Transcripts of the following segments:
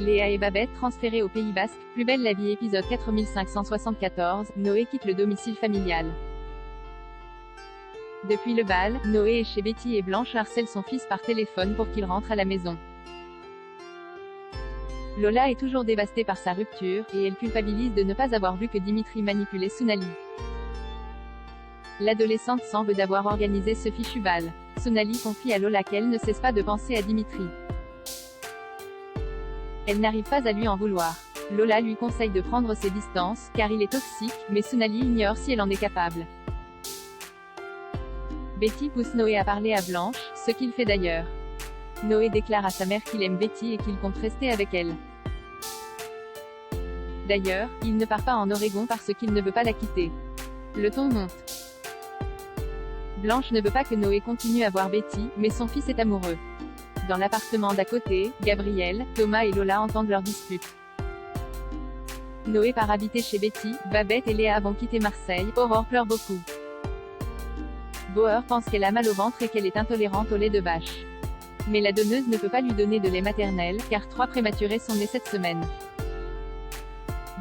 Léa et Babette transférées au Pays Basque, Plus belle la vie épisode 4574, Noé quitte le domicile familial. Depuis le bal, Noé est chez Betty et Blanche harcèle son fils par téléphone pour qu'il rentre à la maison. Lola est toujours dévastée par sa rupture, et elle culpabilise de ne pas avoir vu que Dimitri manipulait Sounali. L'adolescente s'en veut d'avoir organisé ce fichu bal. Sounali confie à Lola qu'elle ne cesse pas de penser à Dimitri. Elle n'arrive pas à lui en vouloir. Lola lui conseille de prendre ses distances, car il est toxique, mais Sounali ignore si elle en est capable. Betty pousse Noé à parler à Blanche, ce qu'il fait d'ailleurs. Noé déclare à sa mère qu'il aime Betty et qu'il compte rester avec elle. D'ailleurs, il ne part pas en Oregon parce qu'il ne veut pas la quitter. Le ton monte. Blanche ne veut pas que Noé continue à voir Betty, mais son fils est amoureux. Dans l'appartement d'à côté, Gabriel, Thomas et Lola entendent leur dispute. Noé part habiter chez Betty, Babette et Léa vont quitter Marseille, Aurore pleure beaucoup. Bauer pense qu'elle a mal au ventre et qu'elle est intolérante au lait de vache. Mais la donneuse ne peut pas lui donner de lait maternel, car 3 prématurés sont nés cette semaine.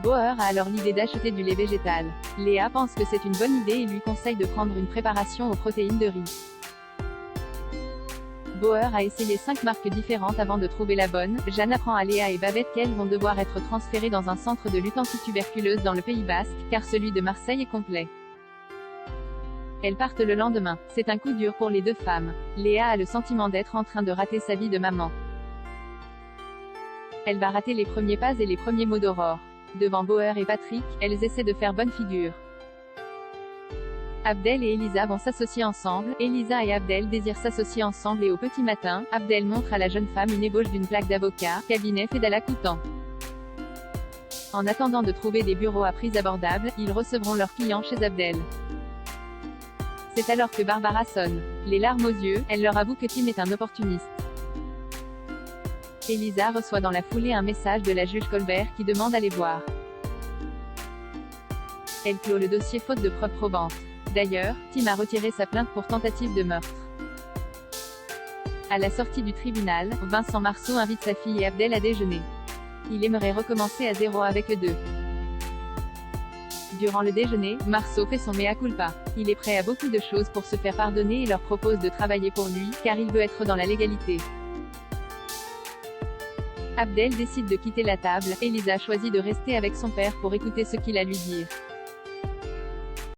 Bauer a alors l'idée d'acheter du lait végétal. Léa pense que c'est une bonne idée et lui conseille de prendre une préparation aux protéines de riz. Bauer a essayé 5 marques différentes avant de trouver la bonne. Jeanne apprend à Léa et Babette qu'elles vont devoir être transférées dans un centre de lutte antituberculeuse dans le Pays Basque, car celui de Marseille est complet. Elles partent le lendemain. C'est un coup dur pour les deux femmes. Léa a le sentiment d'être en train de rater sa vie de maman. Elle va rater les premiers pas et les premiers mots d'Aurore. Devant Bauer et Patrick, elles essaient de faire bonne figure. Abdel et Elisa vont s'associer ensemble. Elisa et Abdel désirent s'associer ensemble et au petit matin, Abdel montre à la jeune femme une ébauche d'une plaque d'avocat, cabinet Fedala Coutan. En attendant de trouver des bureaux à prix abordable, ils recevront leurs clients chez Abdel. C'est alors que Barbara sonne. Les larmes aux yeux, elle leur avoue que Tim est un opportuniste. Elisa reçoit dans la foulée un message de la juge Colbert qui demande à les voir. Elle clôt le dossier faute de preuves probantes. D'ailleurs, Tim a retiré sa plainte pour tentative de meurtre. À la sortie du tribunal, Vincent Marceau invite sa fille et Abdel à déjeuner. Il aimerait recommencer à zéro avec eux deux. Durant le déjeuner, Marceau fait son mea culpa. Il est prêt à beaucoup de choses pour se faire pardonner et leur propose de travailler pour lui, car il veut être dans la légalité. Abdel décide de quitter la table. Elisa choisit de rester avec son père pour écouter ce qu'il a à lui dire.